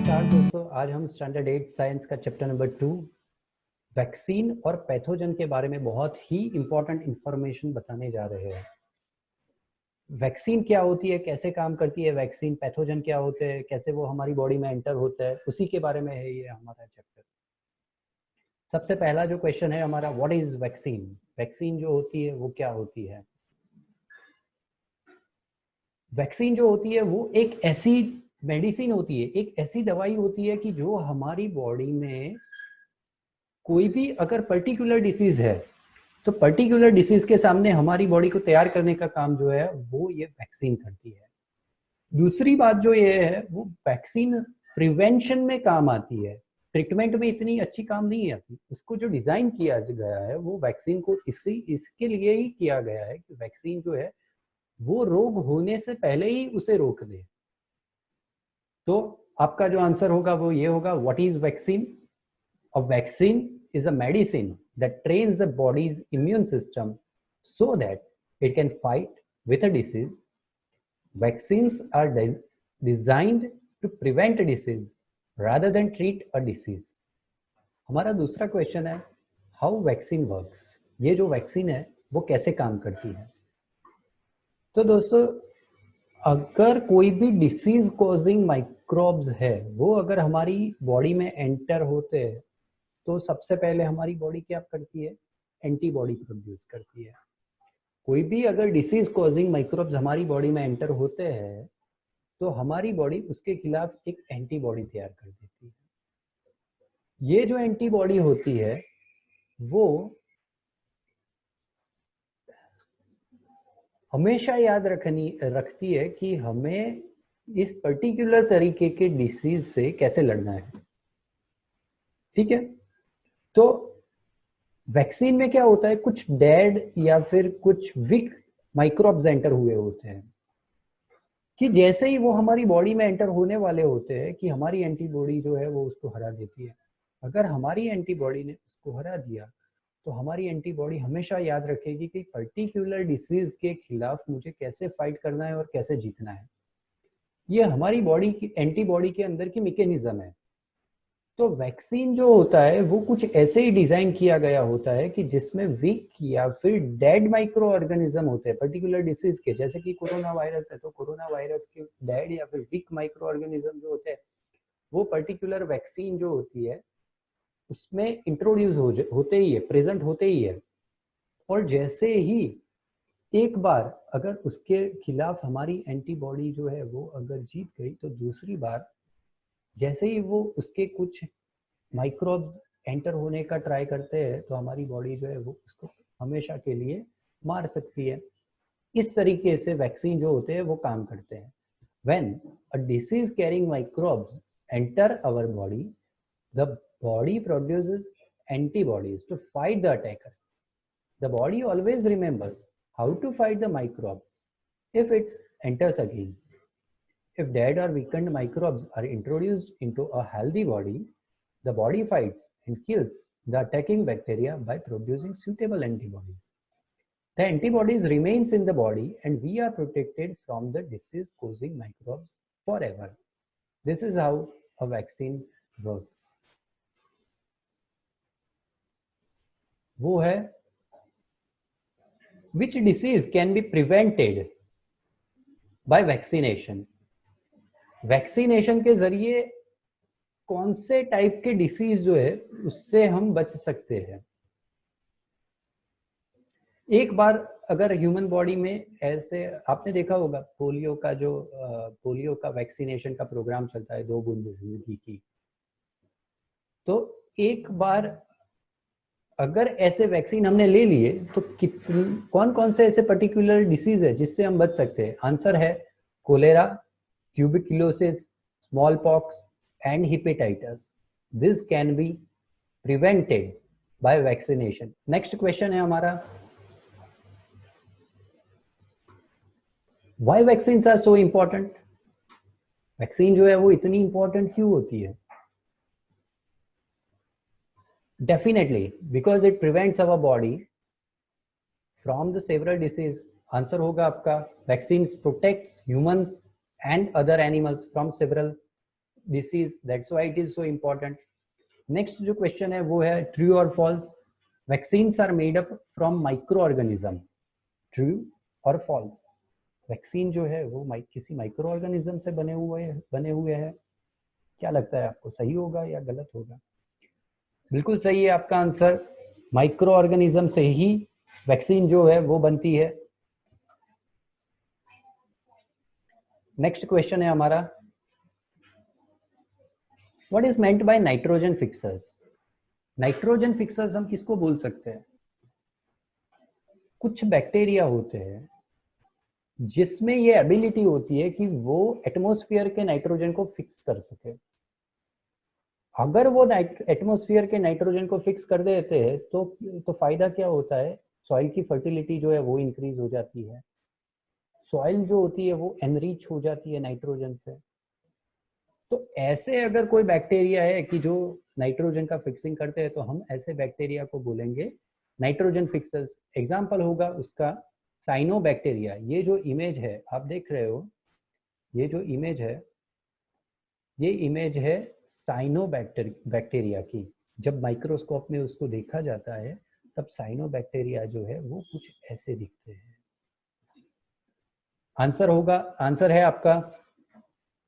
नमस्कार दोस्तों, आज हम स्टैंडर्ड 8 साइंस का चैप्टर नंबर 2 वैक्सीन और पैथोजन के बारे में बहुत ही इंपॉर्टेंट इंफॉर्मेशन बताने जा रहे हैं। वैक्सीन क्या होती है, कैसे काम करती है वैक्सीन, पैथोजन क्या होते हैं, कैसे वो हमारी बॉडी में एंटर होता है, उसी के बारे में है ये हमारा चैप्टर। सबसे पहला जो क्वेश्चन है हमारा, व्हाट इज वैक्सीन। वैक्सीन जो होती है वो क्या होती है। वैक्सीन जो होती है वो एक ऐसी मेडिसिन होती है, एक ऐसी दवाई होती है कि जो हमारी बॉडी में कोई भी अगर पर्टिकुलर डिसीज है तो पर्टिकुलर डिसीज के सामने हमारी बॉडी को तैयार करने का काम जो है वो ये वैक्सीन करती है। दूसरी बात जो ये है, वो वैक्सीन प्रिवेंशन में काम आती है, ट्रीटमेंट में इतनी अच्छी काम नहीं आती। उसको जो डिजाइन किया गया है वो वैक्सीन को इसके लिए ही किया गया है कि वैक्सीन जो है वो रोग होने से पहले ही उसे रोक दे। तो आपका जो आंसर होगा वो ये होगा, what is vaccine. A vaccine is a medicine that trains the body's immune system so that it can fight with a disease. Vaccines are designed to prevent a disease rather than treat a disease. हमारा दूसरा question है, how vaccine works. ये जो vaccine है वो कैसे काम करती है। तो दोस्तों, अगर कोई भी डिसीज कॉजिंग माइक्रोब्स है वो अगर हमारी बॉडी में एंटर होते हैं तो सबसे पहले हमारी बॉडी क्या करती है, एंटीबॉडी प्रोड्यूस करती है। कोई भी अगर डिसीज कॉजिंग माइक्रोब्स हमारी बॉडी में एंटर होते हैं तो हमारी बॉडी उसके खिलाफ एक एंटीबॉडी तैयार कर देती है। ये जो एंटीबॉडी होती है वो हमेशा याद रखती है कि हमें इस पर्टिकुलर तरीके के डिसीज से कैसे लड़ना है। ठीक है, तो वैक्सीन में क्या होता है, कुछ डेड या फिर कुछ वीक माइक्रोब्स एंटर हुए होते हैं कि जैसे ही वो हमारी बॉडी में एंटर होने वाले होते हैं कि हमारी एंटीबॉडी जो है वो उसको हरा देती है। अगर हमारी एंटीबॉडी ने उसको हरा दिया तो हमारी एंटीबॉडी हमेशा याद रखेगी कि पर्टिकुलर डिसीज के खिलाफ मुझे कैसे फाइट करना है और कैसे जीतना है। ये हमारी बॉडी की एंटीबॉडी के अंदर की मैकेनिज्म है। तो वैक्सीन जो होता है वो कुछ ऐसे ही डिजाइन किया गया होता है कि जिसमें वीक या फिर डेड माइक्रो ऑर्गेनिज्म होते हैं पर्टिकुलर डिसीज के। जैसे कि कोरोना वायरस है तो कोरोना वायरस के डेड या फिर वीक माइक्रो ऑर्गेनिज्म जो होते हैं वो पर्टिकुलर वैक्सीन जो होती है उसमें इंट्रोड्यूस होते ही है, प्रेजेंट होते ही है। और जैसे ही एक बार अगर उसके खिलाफ हमारी एंटीबॉडी जो है वो अगर जीत गई तो दूसरी बार जैसे ही वो उसके कुछ माइक्रोब्स एंटर होने का ट्राई करते हैं तो हमारी बॉडी जो है वो उसको हमेशा के लिए मार सकती है। इस तरीके से वैक्सीन जो होते हैं वो काम करते हैं। When a disease carrying microbes enter our body, the body produces antibodies to fight the attacker. The body always remembers how to fight the microbe if it enters again. If dead or weakened microbes are introduced into a healthy body, the body fights and kills the attacking bacteria by producing suitable antibodies. The antibodies remains in the body and we are protected from the disease causing microbes forever. This is how a vaccine works. वो है, which disease can be prevented by vaccination. Vaccination के जरिए कौन से type के disease जो है उससे हम बच सकते हैं। एक बार अगर ह्यूमन बॉडी में ऐसे आपने देखा होगा पोलियो का वैक्सीनेशन का प्रोग्राम चलता है 2 बूंद जिंदगी की। तो एक बार अगर ऐसे वैक्सीन हमने ले लिए तो कौन कौन से ऐसे पर्टिकुलर डिसीज है जिससे हम बच सकते हैं। आंसर है cholera, tuberculosis, small pox and hepatitis. This can be prevented by vaccination. Next question है हमारा, why vaccines are so important. Vaccine जो है वो इतनी इंपॉर्टेंट क्यों होती है। Definitely because it prevents our body from the several disease. Answer होगा आपका, vaccines protects humans and other animals from several disease. That's why it is so important. Next जो क्वेश्चन है वो है ट्रू और false. Vaccines are made up from microorganism. True और false? Vaccine जो है वो किसी माइक्रो ऑर्गेनिज्म से बने हुए हैं. क्या लगता है आपको, सही होगा या गलत होगा? बिल्कुल सही है आपका आंसर. माइक्रो ऑर्गेनिज्म से ही वैक्सीन जो है वो बनती है. नेक्स्ट क्वेश्चन है हमारा, what is meant by nitrogen fixers? Nitrogen fixers हम किसको बोल सकते हैं? कुछ बैक्टीरिया होते हैं जिसमें ये एबिलिटी होती है कि वो एटमॉस्फेयर के नाइट्रोजन को फिक्स कर सके. अगर वो एटमॉस्फेयर के नाइट्रोजन को फिक्स कर देते हैं तो फायदा क्या होता है? सॉइल की फर्टिलिटी जो है वो इंक्रीज हो जाती है. सॉइल जो होती है वो एनरिच हो जाती है नाइट्रोजन से. तो ऐसे अगर कोई बैक्टीरिया है कि जो नाइट्रोजन का फिक्सिंग करते हैं तो हम ऐसे बैक्टीरिया को बोलेंगे नाइट्रोजन फिक्सर्स. एग्जाम्पल होगा उसका साइनोबैक्टीरिया. ये जो इमेज है आप देख रहे हो, ये जो इमेज है ये इमेज है साइनोबैक्टीरिया की. जब माइक्रोस्कोप में उसको देखा जाता है तब साइनोबैक्टीरिया जो है वो कुछ ऐसे दिखते हैं. आंसर है आपका,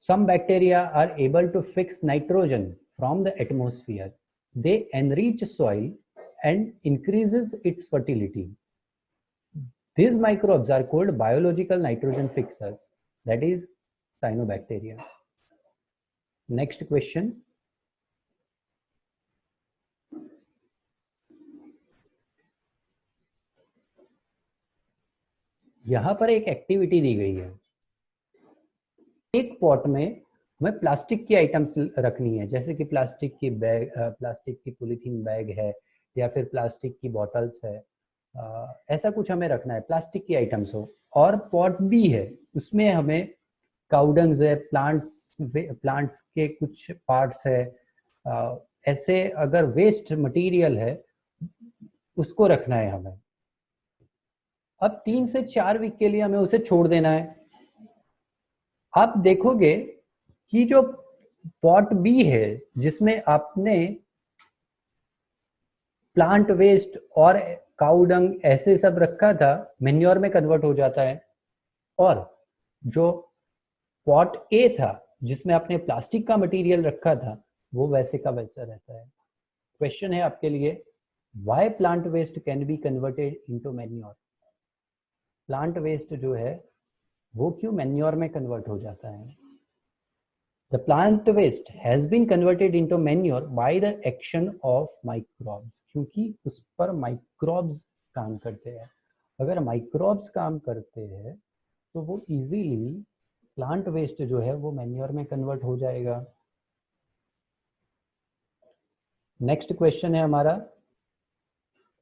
some bacteria are able to fix nitrogen from the atmosphere. They enrich soil and increases its fertility. These microbes are called biological nitrogen fixers, that is cyanobacteria. Next question. यहाँ पर एक एक्टिविटी दी गई है. एक pot में हमें plastic की items रखनी है, जैसे कि प्लास्टिक की बैग, प्लास्टिक की पॉलीथीन बैग है या फिर प्लास्टिक की बॉटल्स है. ऐसा कुछ हमें रखना है, प्लास्टिक की आइटम्स हो. और पॉट भी है, उसमें हमें काउडंग्स है, प्लांट्स के कुछ पार्ट्स है, ऐसे अगर वेस्ट मटेरियल है उसको रखना है हमें. अब 3 से 4 वीक के लिए हमें उसे छोड़ देना है. आप देखोगे कि जो पॉट बी है जिसमें आपने प्लांट वेस्ट और काउडंग ऐसे सब रखा था, मैन्योर में कन्वर्ट हो जाता है. और जो पॉट ए था जिसमें आपने प्लास्टिक का मटेरियल रखा था वो वैसे का वैसा रहता है. क्वेश्चन है आपके लिए, why plant waste can be converted into manure? Plant waste जो है वो क्यों मैन्योर में कन्वर्ट हो जाता है? The plant waste has been converted into manure by the action of microbes. क्योंकि उस पर माइक्रोब्स काम करते हैं. अगर माइक्रोब्स काम करते हैं तो वो इजीली प्लांट वेस्ट जो है वो मैन्योर में कन्वर्ट हो जाएगा. नेक्स्ट क्वेश्चन है हमारा,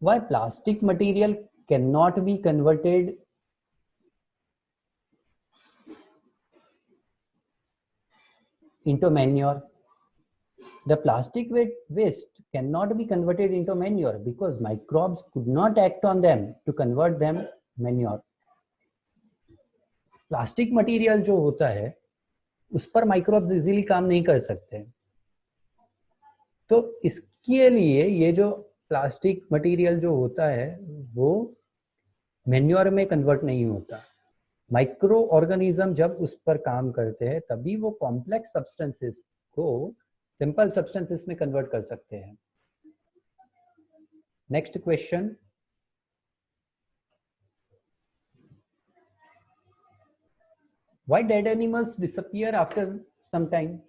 why plastic material can not be converted into manure? The plastic waste cannot be converted into manure because microbes could not act on them to convert them manure. Plastic material जो होता है उस पर microbes easily काम नहीं कर सकते. तो इसके लिए ये जो प्लास्टिक मटेरियल जो होता है वो मैन्योर में कन्वर्ट नहीं होता. माइक्रो ऑर्गेनिज्म जब उस पर काम करते हैं तभी वो कॉम्प्लेक्स सब्सटेंसेस को सिंपल सब्सटेंसेस में कन्वर्ट कर सकते हैं. Next question, why dead animals disappear after some time?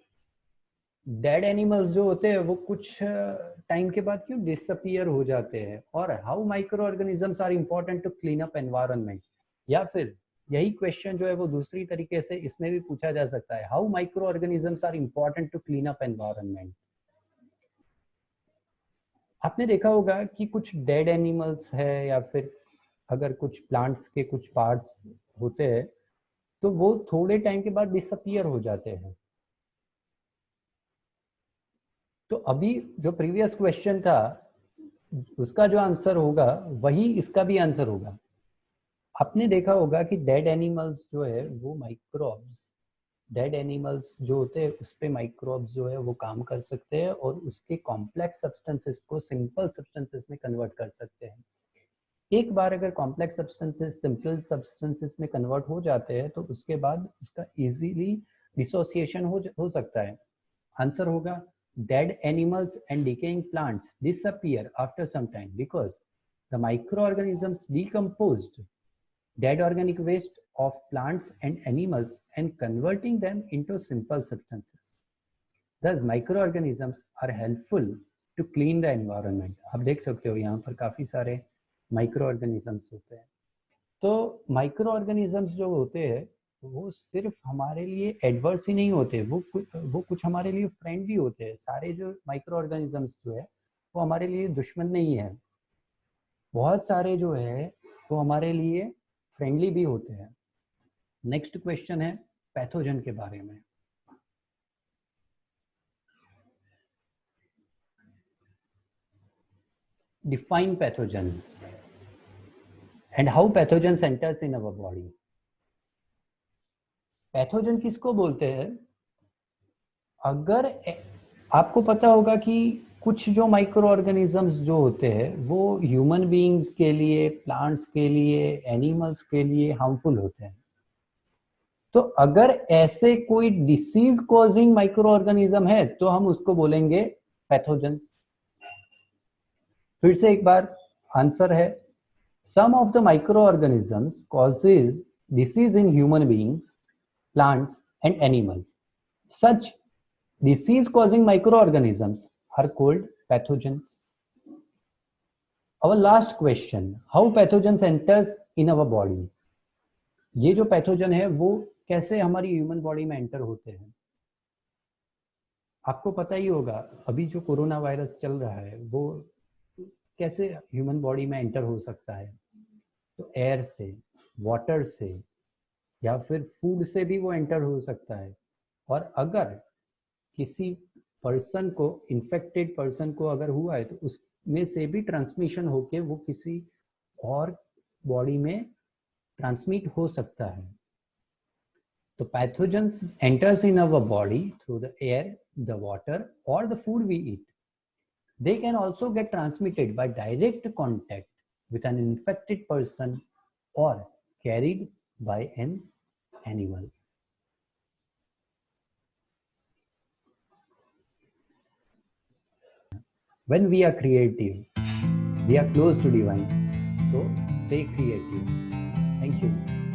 Dead animals जो होते हैं वो कुछ टाइम के बाद क्यों डिसअपीयर हो जाते हैं? और how micro organisms are important to clean up environment? या फिर यही क्वेश्चन जो है वो दूसरी तरीके से इसमें भी पूछा जा सकता है, how micro organisms are important to clean up environment? आपने देखा होगा कि कुछ डेड एनिमल्स है या फिर अगर कुछ प्लांट्स के कुछ पार्ट्स होते हैं तो वो थोड़े टाइम के बाद डिसअपीयर हो जाते हैं. तो अभी जो प्रीवियस क्वेश्चन था उसका जो आंसर होगा वही इसका भी आंसर होगा. आपने देखा होगा कि डेड एनिमल्स जो है वो माइक्रोब्स डेड एनिमल्स जो होते हैं उस पे माइक्रोब्स जो है वो काम कर सकते हैं और उसके कॉम्प्लेक्स सब्सटेंसेस को सिंपल सब्सटेंसेस में कन्वर्ट कर सकते हैं। एक बार अगर कॉम्प्लेक्स सब्सटेंसेस सिंपल सब्सटेंसेस में कन्वर्ट हो जाते हैं तो उसके बाद उसका इजीली डिसोसिएशन हो सकता है। आंसर होगा dead animals and decaying plants disappear after some time because the microorganisms decomposed dead organic waste of plants and animals and converting them into simple substances. Thus, microorganisms are helpful to clean the environment. आप देख सकते हो यहाँ पर काफी सारे microorganisms होते हैं। तो माइक्रोऑर्गेनिजम्स जो होते हैं वो सिर्फ हमारे लिए एडवर्स ही नहीं होते, वो कुछ हमारे लिए फ्रेंड भी होते हैं। सारे जो माइक्रोऑर्गेनिजम्स जो है वो हमारे लिए दुश्मन नहीं है, बहुत सारे जो है वो हमारे लिए फ्रेंडली भी होते हैं। नेक्स्ट क्वेश्चन है पैथोजन के बारे में। Define pathogens and how pathogens enters in our body. Pathogen किसको बोलते हैं? अगर आपको पता होगा कि कुछ जो माइक्रो ऑर्गेनिजम्स जो होते हैं वो ह्यूमन बीइंग्स के लिए, प्लांट्स के लिए, एनिमल्स के लिए हार्मफुल होते हैं। तो अगर ऐसे कोई डिसीज कॉजिंग माइक्रो ऑर्गेनिज्म है तो हम उसको बोलेंगे पैथोजन। फिर से एक बार आंसर है some of the microorganisms causes disease in human beings, plants and animals. Such disease-causing microorganisms are called pathogens. Our last question: how pathogens enters in our body? ये जो पैथोजन है वो कैसे हमारी ह्यूमन बॉडी में enter होते हैं? आपको पता ही होगा अभी जो कोरोना वायरस चल रहा है वो कैसे ह्यूमन बॉडी में एंटर हो सकता है। तो एयर से, वाटर से या फिर फूड से भी वो एंटर हो सकता है। और अगर किसी पर्सन को, इन्फेक्टेड पर्सन को अगर हुआ है तो उसमें से भी ट्रांसमिशन होके वो किसी और बॉडी में ट्रांसमिट हो सकता है। तो pathogens enters in our body through the air, the water और the food we eat. They can also get transmitted by direct contact with an infected person or carried by an animal. When we are creative, we are close to divine. So stay creative. Thank you.